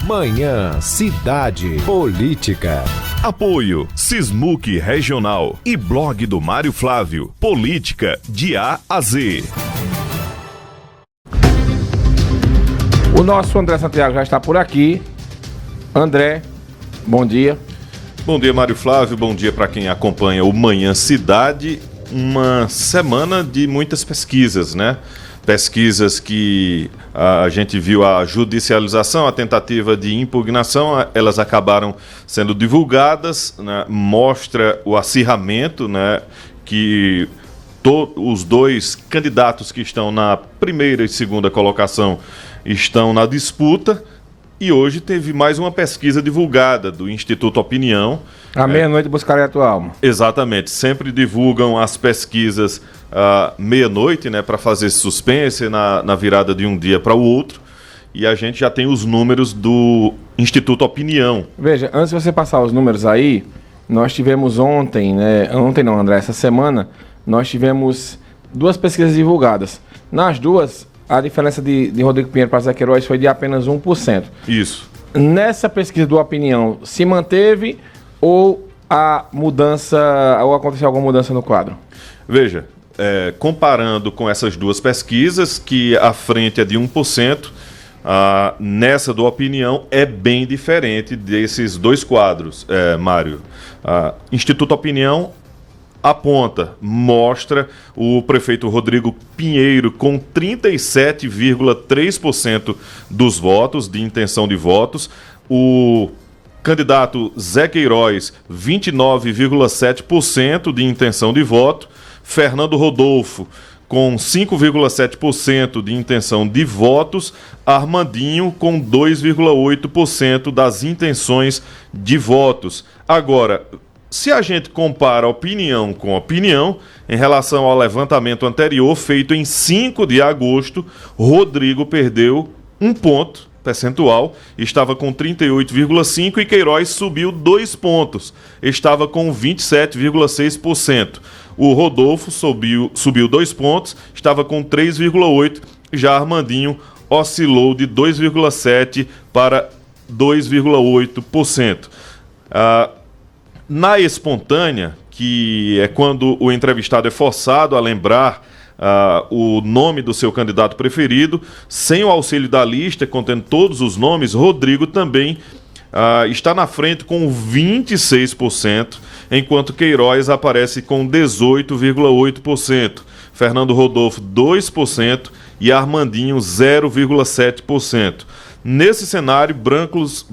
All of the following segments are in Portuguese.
Manhã Cidade Política. Apoio Sismuc Regional e blog do Mário Flávio. Política de A a Z. O nosso André Santiago já está por aqui. André, bom dia. Bom dia, Mário Flávio. Bom dia para quem acompanha o Manhã Cidade. Uma semana de muitas pesquisas, né? Pesquisas que a gente viu a judicialização, a tentativa de impugnação, elas acabaram sendo divulgadas, né? Mostra o acirramento, né? Que os dois candidatos que estão na primeira e segunda colocação estão na disputa. E hoje teve mais uma pesquisa divulgada do Instituto Opinião. À meia-noite buscarei a tua alma. Exatamente. Sempre divulgam as pesquisas à meia-noite, né, para fazer suspense na virada de um dia para o outro. E a gente já tem os números do Instituto Opinião. Veja, antes de você passar os números aí, nós tivemos ontem, né? Ontem não, André, essa semana, nós tivemos duas pesquisas divulgadas. Nas duas, a diferença de Rodrigo Pinheiro para Zé Queiroz foi de apenas 1%. Isso. Nessa pesquisa do Opinião, se manteve ou aconteceu alguma mudança no quadro? Veja, comparando com essas duas pesquisas, que a frente é de 1%, nessa do Opinião é bem diferente desses dois quadros, Mário. Instituto Opinião mostra o prefeito Rodrigo Pinheiro com 37,3% dos votos, de intenção de votos. O candidato Zé Queiroz, 29,7% de intenção de voto. Fernando Rodolfo, com 5,7% de intenção de votos. Armandinho, com 2,8% das intenções de votos. Agora, se a gente compara opinião com opinião, em relação ao levantamento anterior, feito em 5 de agosto, Rodrigo perdeu 1 ponto percentual, estava com 38,5% e Queiroz subiu 2 pontos, estava com 27,6%. O Rodolfo subiu 2 pontos, estava com 3,8%, já Armandinho oscilou de 2,7% para 2,8%. Na espontânea, que é quando o entrevistado é forçado a lembrar o nome do seu candidato preferido, sem o auxílio da lista, contendo todos os nomes, Rodrigo também está na frente com 26%, enquanto Queiroz aparece com 18,8%, Fernando Rodolfo 2% e Armandinho 0,7%. Nesse cenário, brancos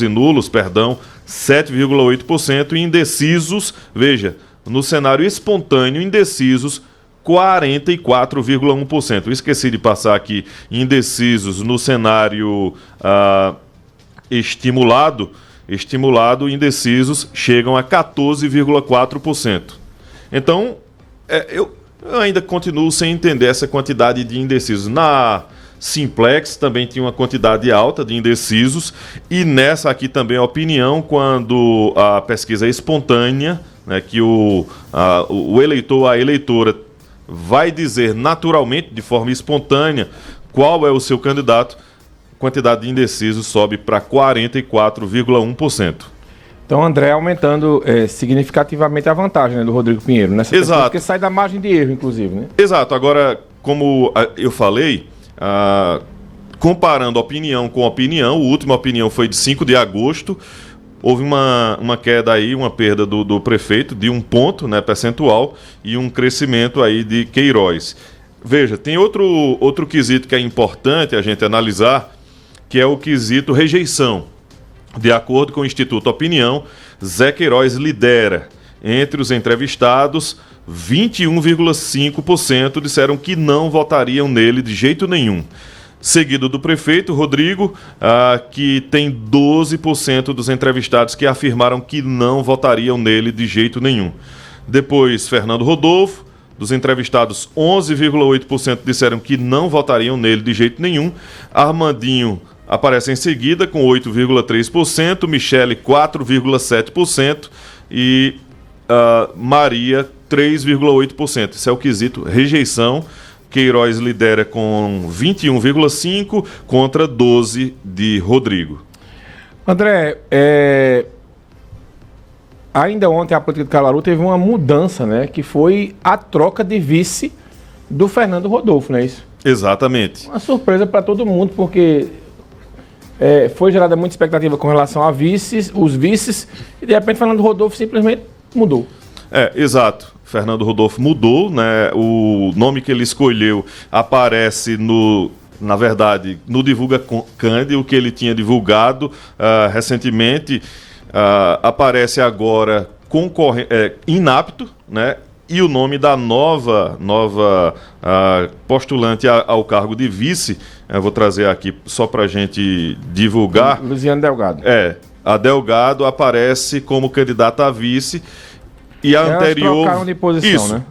e nulos, 7,8% e indecisos, veja, no cenário espontâneo, indecisos, 44,1%. Esqueci de passar aqui, indecisos no cenário estimulado, indecisos chegam a 14,4%. Então, eu ainda continuo sem entender essa quantidade de indecisos. Na Simplex também tinha uma quantidade alta de indecisos, e nessa aqui também a opinião, quando a pesquisa é espontânea, né, que o eleitor, a eleitora vai dizer naturalmente, de forma espontânea, qual é o seu candidato, a quantidade de indecisos sobe para 44,1%. Então, André, aumentando significativamente a vantagem, né, do Rodrigo Pinheiro nessa pesquisa, porque sai da margem de erro, inclusive, né? Exato. Agora, como eu falei, comparando opinião com opinião, a última opinião foi de 5 de agosto, houve uma queda aí, uma perda do prefeito de 1 ponto, né, percentual, e um crescimento aí de Queiroz. Veja, tem outro quesito que é importante a gente analisar, que é o quesito rejeição. De acordo com o Instituto Opinião, Zé Queiroz lidera. Entre os entrevistados, 21,5% disseram que não votariam nele de jeito nenhum. Seguido do prefeito Rodrigo, que tem 12% dos entrevistados que afirmaram que não votariam nele de jeito nenhum. Depois, Fernando Rodolfo, dos entrevistados, 11,8% disseram que não votariam nele de jeito nenhum. Armandinho aparece em seguida com 8,3%, Michele 4,7% e Maria 3,8%. Isso é o quesito rejeição. Queiroz lidera com 21,5% contra 12% de Rodrigo. André, ainda ontem a política de Caruaru teve uma mudança, né? Que foi a troca de vice do Fernando Rodolfo, não é isso? Exatamente. Uma surpresa para todo mundo, porque foi gerada muita expectativa com relação a os vices, e de repente Fernando Rodolfo simplesmente mudou. Exato. Fernando Rodolfo mudou, né? O nome que ele escolheu aparece na verdade, no Divulga Cândido, o que ele tinha divulgado recentemente, aparece agora inapto, né? E o nome da nova postulante ao cargo de vice, eu vou trazer aqui só para a gente divulgar. Luciano Delgado. A Delgado aparece como candidata a vice e a anterior... Elas trocaram de posição, isso, né?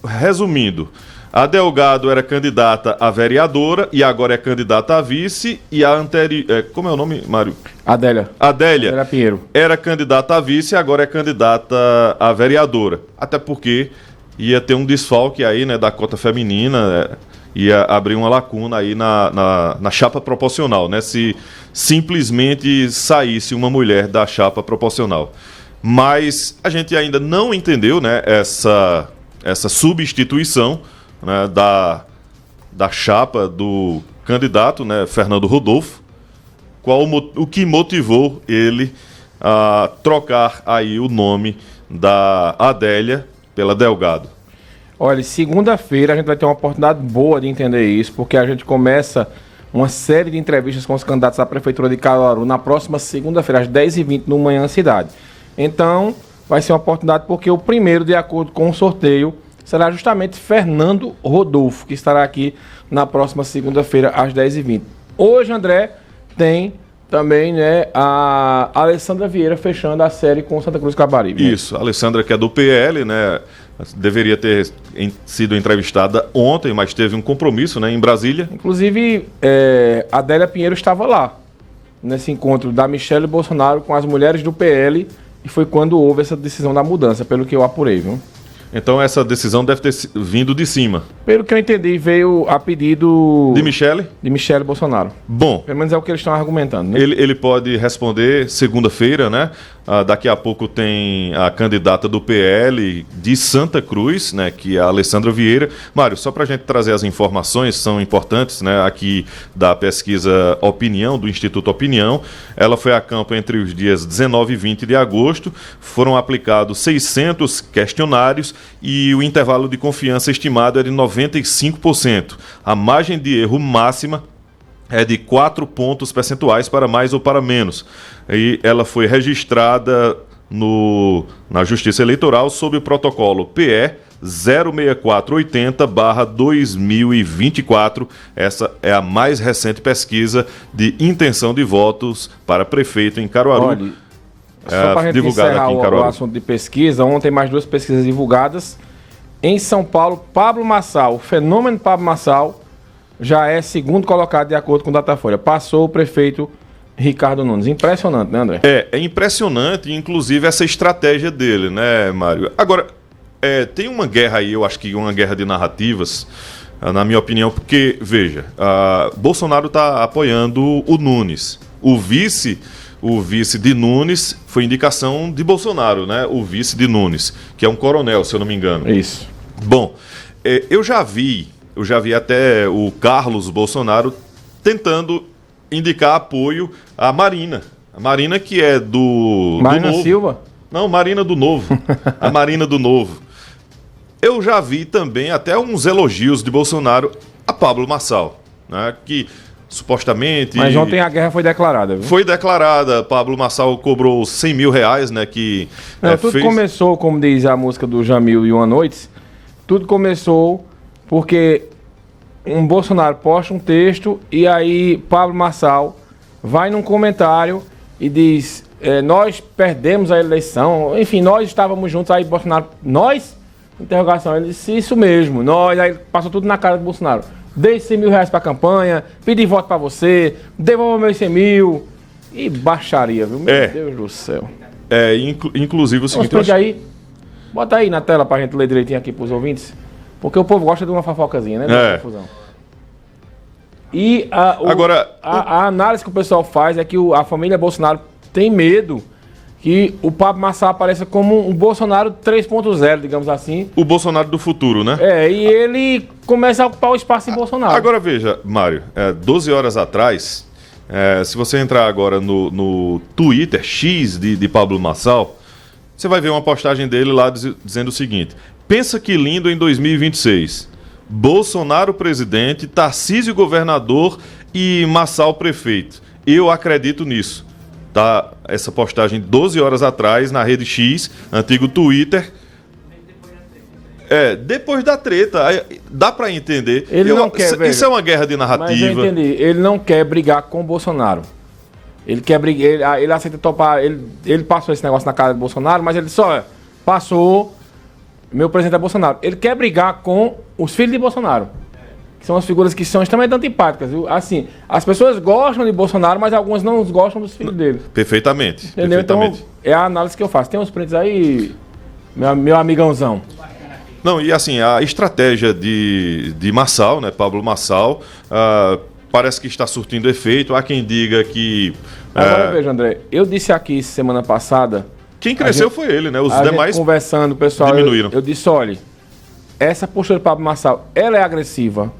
Resumindo, a Delgado era candidata a vereadora e agora é candidata a vice, e a anterior... como é o nome, Mário? Adélia Pinheiro. Era candidata a vice e agora é candidata a vereadora. Até porque ia ter um desfalque aí, né, da cota feminina, ia abrir uma lacuna aí na chapa proporcional, né? Se simplesmente saísse uma mulher da chapa proporcional. Mas a gente ainda não entendeu, né, essa substituição, né, da chapa do candidato, né, Fernando Rodolfo. O que motivou ele a trocar aí o nome da Adélia pela Delgado? Olha, segunda-feira a gente vai ter uma oportunidade boa de entender isso, porque a gente começa uma série de entrevistas com os candidatos à Prefeitura de Caruaru na próxima segunda-feira, às 10h20, no Manhã Cidade. Então, vai ser uma oportunidade porque o primeiro, de acordo com o sorteio, será justamente Fernando Rodolfo, que estará aqui na próxima segunda-feira, às 10h20. Hoje, André, tem também, né, a Alessandra Vieira fechando a série com Santa Cruz Capibaribe. Isso, a Alessandra, que é do PL, né, deveria ter sido entrevistada ontem, mas teve um compromisso, né, em Brasília. Inclusive, a Adélia Pinheiro estava lá, nesse encontro da Michelle Bolsonaro com as mulheres do PL, e foi quando houve essa decisão da mudança, pelo que eu apurei, viu? Então essa decisão deve ter vindo de cima. Pelo que eu entendi, veio a pedido... De Michelle? De Michelle Bolsonaro. Bom. Pelo menos é o que eles estão argumentando, né? Ele pode responder segunda-feira, né? Daqui a pouco tem a candidata do PL de Santa Cruz, né? Que é a Alessandra Vieira. Mário, só para a gente trazer as informações, são importantes, né? Aqui da pesquisa Opinião, do Instituto Opinião. Ela foi a campo entre os dias 19 e 20 de agosto. Foram aplicados 600 questionários e o intervalo de confiança estimado é de 95%. A margem de erro máxima é de 4 pontos percentuais para mais ou para menos. E ela foi registrada na Justiça Eleitoral sob o protocolo PE 06480/2024. Essa é a mais recente pesquisa de intenção de votos para prefeito em Caruaru. Olha, só para a gente encerrar o assunto de pesquisa, ontem mais 2 pesquisas divulgadas. Em São Paulo, Pablo Marçal, o fenômeno Pablo Marçal, já é segundo colocado de acordo com o Datafolha. Passou o prefeito Ricardo Nunes. Impressionante, né, André? É impressionante, inclusive, essa estratégia dele, né, Mário? Agora, tem uma guerra aí, eu acho que uma guerra de narrativas, na minha opinião, porque, veja, Bolsonaro está apoiando o Nunes. O vice de Nunes foi indicação de Bolsonaro, né? O vice de Nunes, que é um coronel, se eu não me engano. Isso. Bom, eu já vi até o Carlos Bolsonaro tentando indicar apoio à Marina. A Marina que é do Marina Novo. Silva? Não, Marina do Novo. A Marina do Novo. Eu já vi também até uns elogios de Bolsonaro a Pablo Marçal, né? Que supostamente... Mas ontem a guerra foi declarada, viu? Foi declarada. Pablo Marçal cobrou 100 mil reais, né? Que tudo começou, como diz a música do Jamil e Uma Noites, tudo começou porque um Bolsonaro posta um texto e aí Pablo Marçal vai num comentário e diz, nós perdemos a eleição, enfim, nós estávamos juntos, aí Bolsonaro, nós? Interrogação, ele disse, isso mesmo, nós, aí passou tudo na cara do Bolsonaro. Dei 100 mil reais pra campanha, pedi voto pra você, devolva meus 100 mil. E baixaria, viu? Meu Deus do céu. Inclusive o seguinte... aí, bota aí na tela pra gente ler direitinho aqui pros ouvintes. Porque o povo gosta de uma fofocazinha, né? É. Confusão. E a análise que o pessoal faz é que a família Bolsonaro tem medo que o Pablo Marçal apareça como um Bolsonaro 3.0, digamos assim. O Bolsonaro do futuro, né? E ele começa a ocupar o espaço em Bolsonaro. Agora veja, Mário, 12 horas atrás, se você entrar agora no Twitter X de Pablo Marçal, você vai ver uma postagem dele lá dizendo o seguinte: pensa que lindo em 2026. Bolsonaro presidente, Tarcísio governador e Marçal prefeito. Eu acredito nisso. Tá, essa postagem 12 horas atrás na rede X, antigo Twitter. Depois da treta, dá pra entender. Ele não quer, isso é uma guerra de narrativa. Mas eu entendi. Ele não quer brigar com o Bolsonaro. Ele quer brigar, ele aceita topar. Ele passou esse negócio na cara do Bolsonaro, mas ele só passou. Meu presidente é Bolsonaro. Ele quer brigar com os filhos de Bolsonaro. Que são as figuras que são extremamente antipáticas. Viu? Assim, as pessoas gostam de Bolsonaro, mas algumas não gostam dos filhos dele. Perfeitamente. Entendeu? Perfeitamente. Então, é a análise que eu faço. Tem uns prints aí, meu amigãozão. Não, e assim, a estratégia de Marçal, né, Pablo Marçal, parece que está surtindo efeito. Há quem diga que... Agora veja, André, eu disse aqui semana passada... Quem cresceu foi ele, né? Os demais conversando, pessoal, diminuíram. Eu disse, olha, essa postura do Pablo Marçal, ela é agressiva,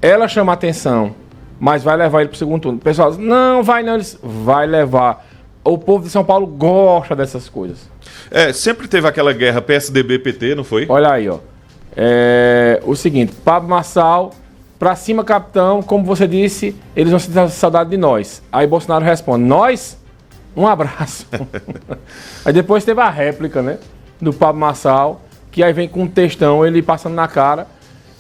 ela chama atenção, mas vai levar ele pro segundo turno. O pessoal diz, não, vai não, eles vai levar. O povo de São Paulo gosta dessas coisas. Sempre teve aquela guerra PSDB-PT, não foi? Olha aí, ó. O seguinte, Pablo Marçal, pra cima, capitão, como você disse, eles vão sentir saudade de nós. Aí Bolsonaro responde, nós? Um abraço. Aí depois teve a réplica, né? Do Pablo Marçal, que aí vem com um textão, ele passando na cara.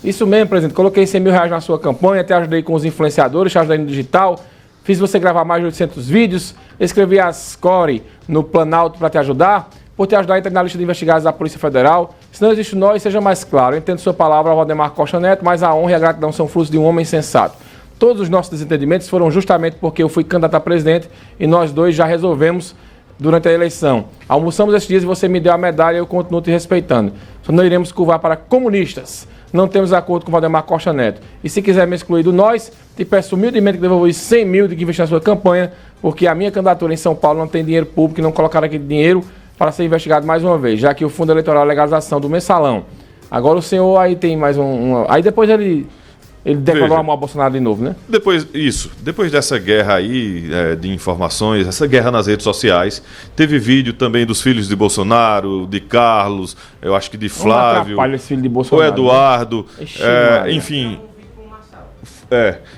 Isso mesmo, presidente. Coloquei 100 mil reais na sua campanha, te ajudei com os influenciadores, te ajudei no digital, fiz você gravar mais de 800 vídeos, escrevi as core no Planalto para te ajudar, por te ajudar a entrar na lista de investigados da Polícia Federal. Se não existe nós, seja mais claro. Eu entendo sua palavra, Valdemar Costa Neto, mas a honra e a gratidão são frutos de um homem sensato. Todos os nossos desentendimentos foram justamente porque eu fui candidato a presidente e nós dois já resolvemos durante a eleição. Almoçamos esses dias e você me deu a medalha e eu continuo te respeitando. Só não iremos curvar para comunistas. Não temos acordo com o Valdemar Costa Neto. E se quiser me excluir do nós, te peço humildemente que devolva os 100 mil de que investir na sua campanha, porque a minha candidatura em São Paulo não tem dinheiro público e não colocaram aquele dinheiro para ser investigado mais uma vez, já que o Fundo Eleitoral é legalização do mensalão. Agora o senhor aí tem mais Aí depois ele declarou amor a Bolsonaro de novo, né? Depois dessa guerra aí de informações, essa guerra nas redes sociais, teve vídeo também dos filhos de Bolsonaro, de Carlos, eu acho que de Flávio, esse filho de Bolsonaro, o Eduardo, né?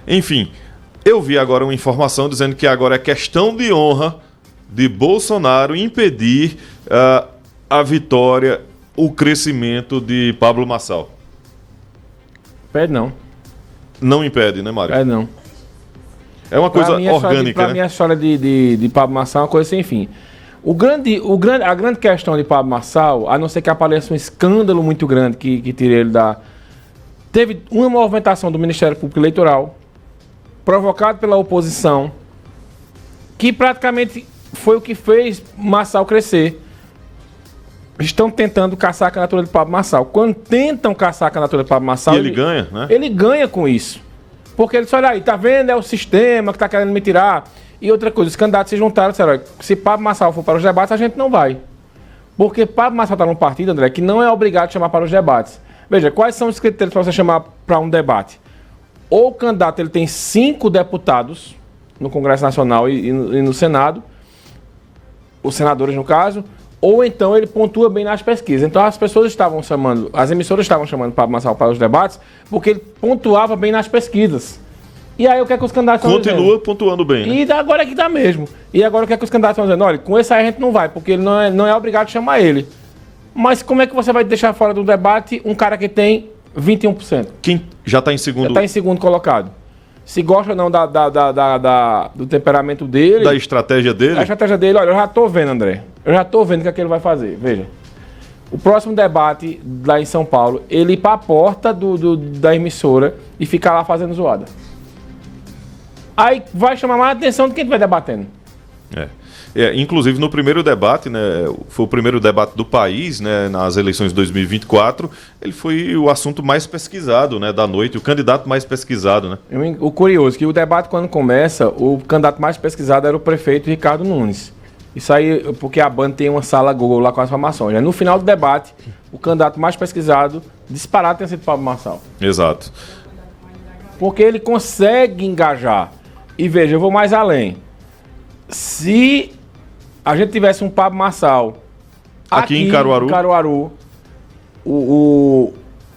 enfim, eu vi agora uma informação dizendo que agora é questão de honra de Bolsonaro impedir a vitória, o crescimento de Pablo Marçal. Pede não. Não impede, né, Mário? Não. É uma coisa orgânica, Para mim, a história de Pablo Marçal é uma coisa sem fim. A grande questão de Pablo Marçal, a não ser que apareça um escândalo muito grande que tire ele da... Teve uma movimentação do Ministério Público Eleitoral, provocado pela oposição, que praticamente foi o que fez Marçal crescer. Estão tentando caçar a candidatura de Pablo Marçal. Quando tentam caçar a candidatura de Pablo Marçal... ele ganha, né? Ele ganha com isso. Porque ele disse, olha aí, tá vendo? É o sistema que tá querendo me tirar. E outra coisa, os candidatos se juntaram e disseram, olha, se Pablo Marçal for para os debates, a gente não vai. Porque Pablo Marçal está num partido, André, que não é obrigado a chamar para os debates. Veja, quais são os critérios para você chamar para um debate? Ou o candidato ele tem 5 deputados no Congresso Nacional e no Senado, os senadores no caso, ou então ele pontua bem nas pesquisas. Então as pessoas estavam chamando, as emissoras estavam chamando Pablo Marçal para os debates, porque ele pontuava bem nas pesquisas. E aí o que é que os candidatos estão dizendo? Continua pontuando bem, né? E agora é que dá mesmo. E agora o que é que os candidatos estão dizendo? Olha, com esse aí a gente não vai, porque ele não é obrigado a chamar ele. Mas como é que você vai deixar fora do debate um cara que tem 21%? Quem já está em segundo? Já está em segundo colocado. Se gosta ou não do temperamento dele... Da estratégia dele? A estratégia dele, olha, eu já estou vendo, André. Eu já estou vendo o que é que ele vai fazer. Veja. O próximo debate lá em São Paulo, ele ir para a porta da emissora e ficar lá fazendo zoada. Aí vai chamar mais a atenção do que ele vai debatendo. Inclusive no primeiro debate, né, foi o primeiro debate do país, né, nas eleições de 2024, ele foi o assunto mais pesquisado, né, da noite, o candidato mais pesquisado, né? O curioso é que o debate, quando começa, o candidato mais pesquisado era o prefeito Ricardo Nunes. Isso aí, porque a Band tem uma sala Google lá com as informações. Né? No final do debate, o candidato mais pesquisado, disparado, tem sido Pablo Marçal. Exato. Porque ele consegue engajar. E veja, eu vou mais além. Se a gente tivesse um Pablo Marçal aqui em Caruaru,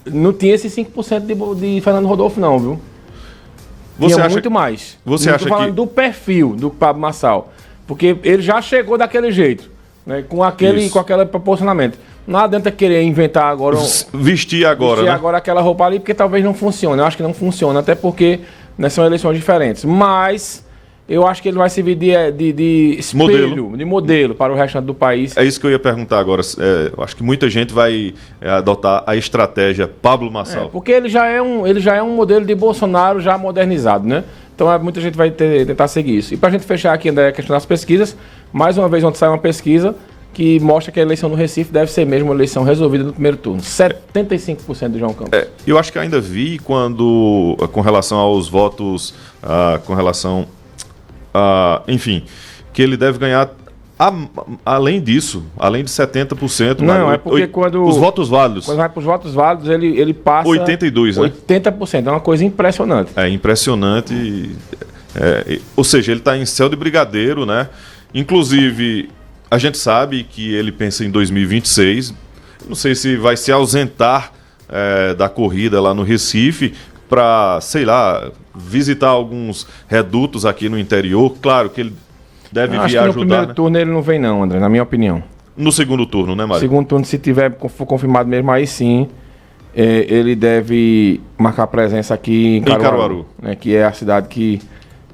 não tinha esse 5% de Fernando Rodolfo, não, viu? Você tinha acha muito mais. Você não acha tô falando que... do perfil do Pablo Marçal. Porque ele já chegou daquele jeito, né? Com aquele proporcionamento. Não adianta querer inventar agora... Vestir agora, né? Agora aquela roupa ali, porque talvez não funcione. Eu acho que não funciona, até porque, né, são eleições diferentes. Mas eu acho que ele vai servir de espelho, de modelo para o restante do país. É isso que eu ia perguntar agora. Eu acho que muita gente vai adotar a estratégia Pablo Marçal. Porque ele já é um modelo de Bolsonaro já modernizado, né? Então muita gente vai tentar seguir isso. E para a gente fechar aqui a questão das pesquisas, mais uma vez ontem saiu uma pesquisa que mostra que a eleição no Recife deve ser mesmo uma eleição resolvida no primeiro turno. 75% do João Campos. Eu acho que ainda vi quando, com relação aos votos, com relação enfim, que ele deve ganhar além disso, além de 70%. Não, é porque quando... Os votos válidos. Quando vai para os votos válidos, ele passa... 82%, né? 80%, é uma coisa impressionante. É impressionante. Ou seja, ele está em céu de brigadeiro, né? Inclusive, a gente sabe que ele pensa em 2026. Não sei se vai se ausentar da corrida lá no Recife para, sei lá, visitar alguns redutos aqui no interior. Claro que ele deve vir ajudar. No primeiro turno ele não vem não, André, na minha opinião. No segundo turno, né, Mário? Segundo turno, se for confirmado mesmo, aí sim, ele deve marcar presença aqui em Caruaru. Né, que é a cidade que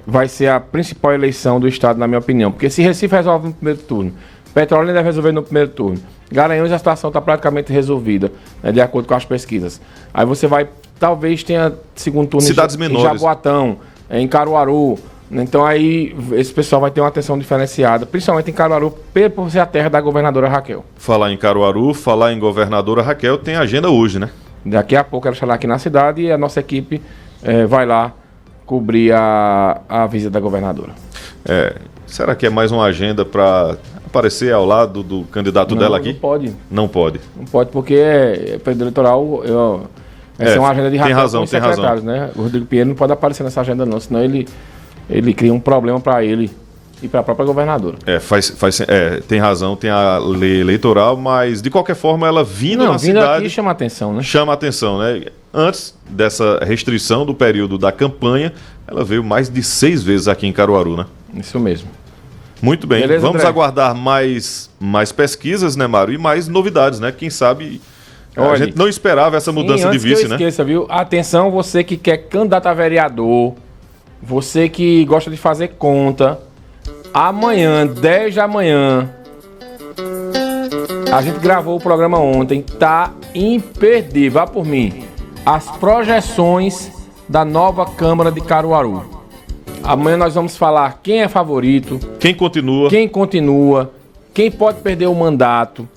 vai ser a principal eleição do estado, na minha opinião. Porque se Recife resolve no primeiro turno, Petrolina deve resolver no primeiro turno, Garanhuns a situação está praticamente resolvida, né, de acordo com as pesquisas. Aí você vai, talvez tenha segundo turno cidades menores, em Jaboatão, em Caruaru. Então aí esse pessoal vai ter uma atenção diferenciada, principalmente em Caruaru, por ser a terra da governadora Raquel. Falar em Caruaru, falar em governadora Raquel, tem agenda hoje, né? Daqui a pouco ela estará aqui na cidade e a nossa equipe vai lá cobrir a visita da governadora. Será que é mais uma agenda para aparecer ao lado do candidato dela aqui? Não pode. Não pode. Não pode porque período eleitoral... Essa é uma agenda de Raquel com os secretários, né? O Rodrigo Pinheiro não pode aparecer nessa agenda não, senão ele cria um problema para ele e para a própria governadora. Tem razão, tem a lei eleitoral, mas de qualquer forma ela vindo cidade... aqui chama atenção, né? Chama atenção, né? Antes dessa restrição do período da campanha, ela veio mais de 6 vezes aqui em Caruaru, né? Isso mesmo. Muito bem, beleza, vamos André? Aguardar mais pesquisas, né, Mário? E mais novidades, né? Quem sabe... Olha, a gente não esperava essa mudança de vice, que eu esqueça, viu? Atenção, você que quer candidato a vereador, você que gosta de fazer conta, amanhã, 10 da manhã, a gente gravou o programa ontem, tá imperdível, vá por mim, as projeções da nova Câmara de Caruaru. Amanhã nós vamos falar quem é favorito, quem continua, quem pode perder o mandato,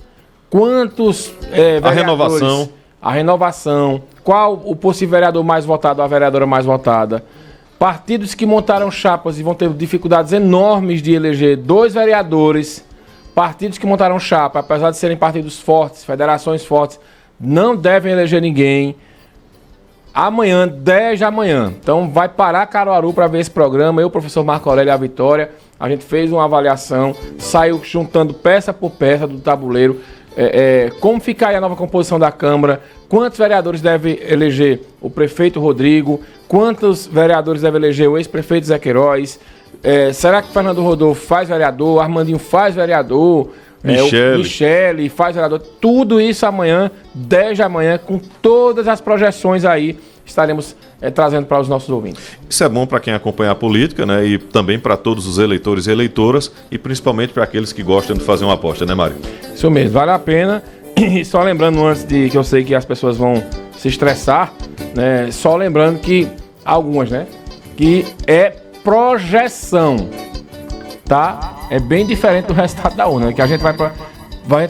quantos vereadores, a renovação, qual o possível vereador mais votado, a vereadora mais votada, partidos que montaram chapas e vão ter dificuldades enormes de eleger 2 vereadores, partidos que montaram chapa, apesar de serem partidos fortes, federações fortes, não devem eleger ninguém. Amanhã, 10 da manhã, então vai parar Caruaru para ver esse programa. Eu, o professor Marco Aurélio e a Vitória, a gente fez uma avaliação, saiu juntando peça por peça do tabuleiro, como ficar aí a nova composição da Câmara, quantos vereadores deve eleger o prefeito Rodrigo, quantos vereadores deve eleger o ex-prefeito Zé Queiroz, será que Fernando Rodolfo faz vereador, Armandinho faz vereador, Michele faz vereador, tudo isso amanhã, 10 da manhã, com todas as projeções aí, estaremos trazendo para os nossos ouvintes. Isso é bom para quem acompanha a política, né? E também para todos os eleitores e eleitoras, e principalmente para aqueles que gostam de fazer uma aposta, né, Mário? Isso mesmo, vale a pena. E só lembrando, antes de que eu sei que as pessoas vão se estressar, né? Só lembrando que algumas, né? Que é projeção, tá? é bem diferente do resultado da urna, que a gente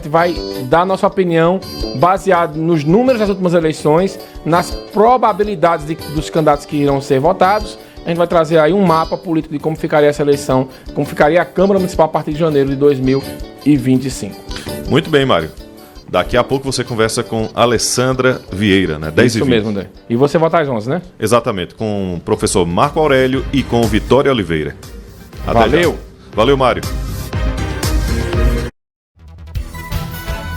vai dar nossa opinião baseado nos números das últimas eleições, nas probabilidades dos candidatos que irão ser votados. A gente vai trazer aí um mapa político de como ficaria essa eleição, como ficaria a Câmara Municipal a partir de janeiro de 2025. Muito bem, Mário. Daqui a pouco você conversa com Alessandra Vieira, né? 10h20. Isso mesmo, André. E você vota às 11, né? Exatamente, com o professor Marco Aurélio e com Vitória Oliveira. Até Valeu! Já. Valeu, Mário.